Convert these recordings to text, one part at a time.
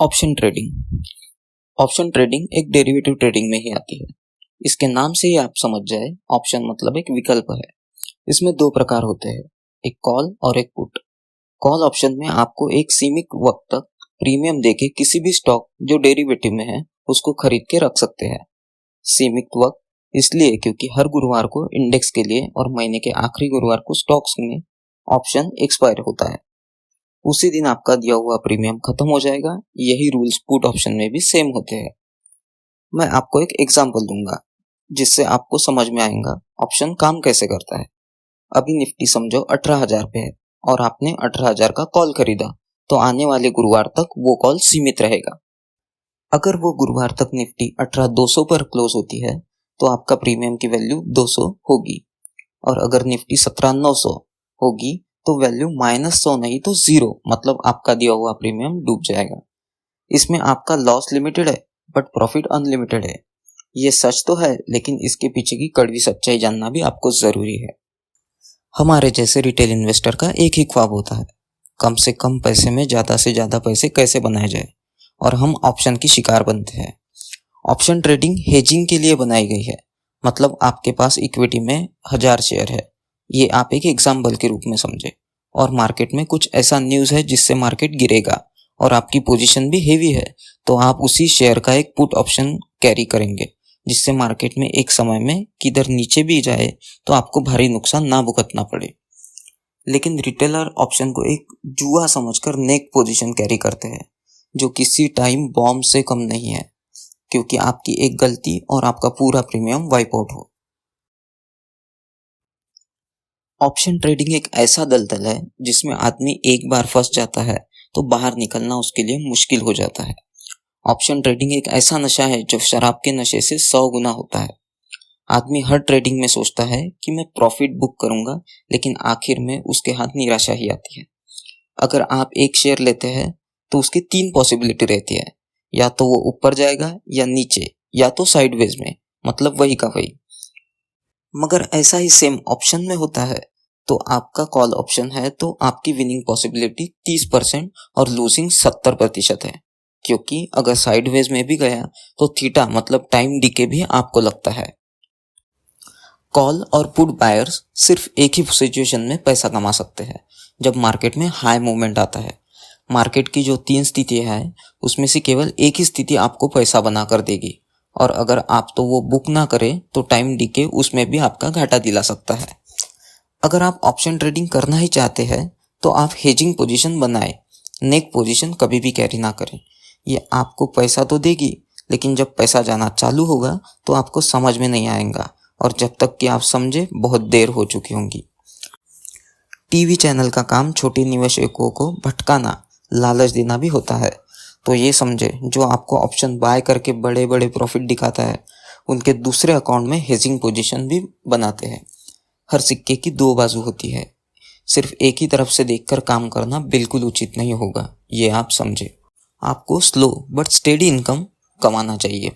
Option trading. Option trading एक derivative trading में ही आती है। इसके नाम से ही आप समझ जाए, ऑप्शन मतलब एक विकल्प है। इसमें दो प्रकार होते हैं, एक कॉल और एक पुट। कॉल ऑप्शन में आपको एक सीमित वक्त तक प्रीमियम देके किसी भी स्टॉक जो डेरिवेटिव में है उसको खरीद के रख सकते हैं। सीमित वक्त इसलिए क्योंकि हर गुरुवार को इंडेक्स के लिए और महीने के आखिरी गुरुवार को स्टॉक्स में ऑप्शन एक्सपायर होता है। उसी दिन आपका दिया हुआ प्रीमियम खत्म हो जाएगा। यही रूल्स पुट ऑप्शन में भी सेम होते हैं। मैं आपको एक एग्जांपल दूंगा जिससे आपको समझ में आएगा ऑप्शन काम कैसे करता है। अभी निफ्टी समझो 18,000 पे है और आपने 18,000 का कॉल खरीदा, तो आने वाले गुरुवार तक वो कॉल सीमित रहेगा। अगर वो गुरुवार तक निफ्टी 18,200 पर क्लोज होती है तो आपका प्रीमियम की वैल्यू 200 होगी, और अगर निफ्टी 17,900 होगी तो वैल्यू -100 नहीं तो 0, मतलब आपका दिया हुआ प्रीमियम डूब जाएगा। इसमें आपका लॉस लिमिटेड है बट प्रॉफिट अनलिमिटेड है। ये सच तो है, लेकिन इसके पीछे की कड़वी सच्चाई जानना भी आपको जरूरी है। हमारे जैसे रिटेल इन्वेस्टर का एक ही ख्वाब होता है, कम से कम पैसे में ज्यादा से ज्यादा पैसे कैसे बनाए जाए, और हम ऑप्शन की शिकार बनते हैं। ऑप्शन ट्रेडिंग हेजिंग के लिए बनाई गई है। मतलब आपके पास इक्विटी में 1000 शेयर है, ये आप एक एग्जाम्पल के रूप में समझे, और मार्केट में कुछ ऐसा न्यूज़ है जिससे मार्केट गिरेगा और आपकी पोजीशन भी हेवी है, तो आप उसी शेयर का एक पुट ऑप्शन कैरी करेंगे, जिससे मार्केट में एक समय में किधर नीचे भी जाए तो आपको भारी नुकसान ना भुगतना पड़े। लेकिन रिटेलर ऑप्शन को एक जुआ समझकर नेक पोजीशन कैरी करते हैं, जो किसी टाइम बॉम्ब से कम नहीं है, क्योंकि आपकी एक गलती और आपका पूरा प्रीमियम वाइप आउट हो। ऑप्शन ट्रेडिंग एक ऐसा दलदल है जिसमें आदमी एक बार फंस जाता है तो बाहर निकलना उसके लिए मुश्किल हो जाता है। ऑप्शन ट्रेडिंग एक ऐसा नशा है जो शराब के नशे से 100 गुना होता है। आदमी हर ट्रेडिंग में सोचता है कि मैं प्रॉफिट बुक करूंगा, लेकिन आखिर में उसके हाथ निराशा ही आती है। अगर आप एक शेयर लेते हैं तो उसकी 3 पॉसिबिलिटी रहती है, या तो वो ऊपर जाएगा या नीचे, या तो साइडवेज में, मतलब वही का वही। मगर ऐसा ही सेम ऑप्शन में होता है, तो आपका कॉल ऑप्शन है तो आपकी विनिंग पॉसिबिलिटी 30% और लूजिंग 70% है, क्योंकि अगर साइडवेज में भी गया तो थीटा मतलब टाइम डीके भी आपको लगता है। कॉल और पुट बायर्स सिर्फ एक ही सिचुएशन में पैसा कमा सकते हैं, जब मार्केट में हाई मूवमेंट आता है। मार्केट की जो 3 स्थितियां हैं उसमें से केवल एक ही स्थिति आपको पैसा बना कर देगी, और अगर आप तो वो बुक ना करें तो टाइम डीके उसमें भी आपका घाटा दिला सकता है। अगर आप ऑप्शन ट्रेडिंग करना ही चाहते हैं तो आप हेजिंग पोजीशन बनाएं, नेक पोजीशन कभी भी कैरी ना करें। ये आपको पैसा तो देगी, लेकिन जब पैसा जाना चालू होगा तो आपको समझ में नहीं आएगा, और जब तक कि आप समझे बहुत देर हो चुकी होंगी। टीवी चैनल का काम छोटे निवेशकों को भटकाना, लालच देना भी होता है। तो ये समझे, जो आपको ऑप्शन बाय करके बड़े बड़े प्रॉफिट दिखाता है, उनके दूसरे अकाउंट में हेजिंग पोजीशन भी बनाते हैं। हर सिक्के की 2 बाजू होती है। सिर्फ एक ही तरफ से देखकर काम करना बिल्कुल उचित नहीं होगा, ये आप समझे। आपको स्लो बट स्टेडी इनकम कमाना चाहिए।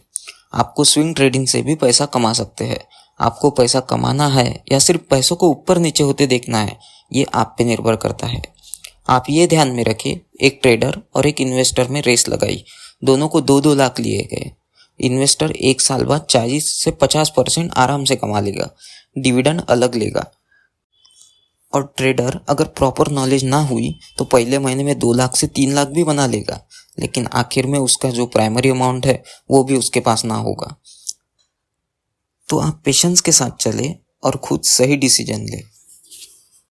आपको स्विंग ट्रेडिंग से भी पैसा कमा सकते हैं। आपको पैसा कमाना है या सिर्फ पैसों को ऊपर नीचे होते देखना है, ये आप पे निर्भर करता है। आप ये ध्यान में रखिए, एक ट्रेडर और एक इन्वेस्टर में रेस लगाई, दोनों को 2-2 लाख लिए गए। इन्वेस्टर 1 साल बाद 40 से 50% आराम से कमा लेगा, डिविडेंड अलग लेगा। और ट्रेडर अगर प्रॉपर नॉलेज ना हुई तो पहले महीने में 2 लाख से 3 लाख भी बना लेगा, लेकिन आखिर में उसका जो प्राइमरी अमाउंट है वो भी उसके पास ना होगा। तो आप पेशेंस के साथ चले और खुद सही डिसीजन ले।